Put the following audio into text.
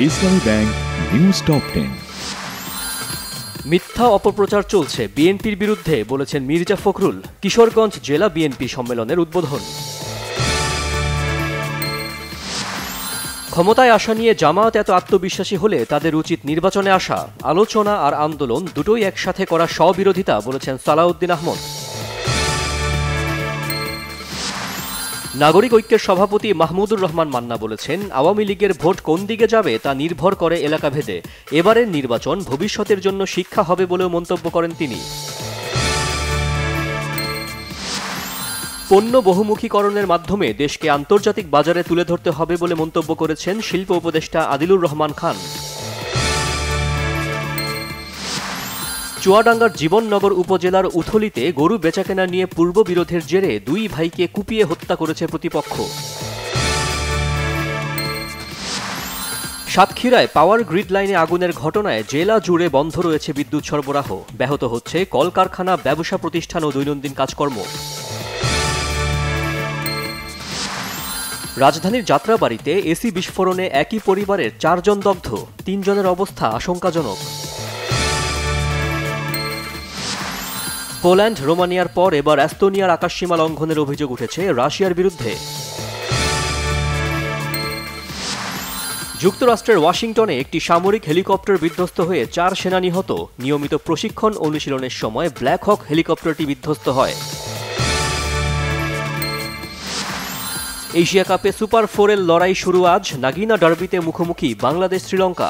ইসলামী bank news top 10। মিথ্যা অপপ্রচার চলছে বিএনপির বিরুদ্ধে বলেছেন মির্জা ফখরুল। কিশোরগঞ্জ জেলা বিএনপি সম্মেলনের উদ্বোধন। ক্ষমতায় আসা নিয়ে জামায়াত এত আত্মবিশ্বাসী হলে তাদের উচিত নির্বাচনে আসা। আলোচনা আর আন্দোলন দুটোই একসাথে করা স্ববিরোধিতা বলেছেন সালাউদ্দিন আহমদ। নাগরিক ঐক্যের সভাপতি মাহমুদুর রহমান মান্না বলেছেন, আওয়ামী লীগের ভোট কোন দিকে যাবে তা নির্ভর করে এলাকাভেদে। এবারের নির্বাচন ভবিষ্যতের জন্য শিক্ষা হবে বলেও মন্তব্য করেন তিনি। পণ্য বহুমুখীকরণের মাধ্যমে দেশকে আন্তর্জাতিক বাজারে তুলে ধরতে হবে বলে মন্তব্য করেছেন শিল্প উপদেষ্টা আদিলুর রহমান খান। চুয়াডাঙ্গার জীবননগর উপজেলার উথলিতে গরু বেচাকেনা নিয়ে পূর্ববিরোধের জেরে দুই ভাইকে কুপিয়ে হত্যা করেছে প্রতিপক্ষ। সাতক্ষীরায় পাওয়ার গ্রিড লাইনে আগুনের ঘটনায় জেলা জুড়ে বন্ধ রয়েছে বিদ্যুৎ সরবরাহ। ব্যাহত হচ্ছে কলকারখানা, ব্যবসা প্রতিষ্ঠান ও দৈনন্দিন কাজকর্ম। রাজধানীর যাত্রাবাড়িতে এসি বিস্ফোরণে একই পরিবারের 4 জন দগ্ধ, 3 জনের অবস্থা আশঙ্কাজনক। পোল্যান্ড, রোমানিয়ার পর এবার এস্তোনিয়ার আকাশসীমা লঙ্ঘনের অভিযোগ উঠেছে রাশিয়ার বিরুদ্ধে। যুক্তরাষ্ট্রের ওয়াশিংটনে একটি সামরিক হেলিকপ্টার বিধ্বস্ত হয়ে 4 সেনা নিহত। নিয়মিত প্রশিক্ষণ অনুশীলনের সময় ব্ল্যাক হক হেলিকপ্টারটি বিধ্বস্ত হয়। এশিয়া কাপে সুপার 4-এর লড়াই শুরু আজ। নাগিনা ডার্বিতে মুখোমুখি বাংলাদেশ শ্রীলঙ্কা।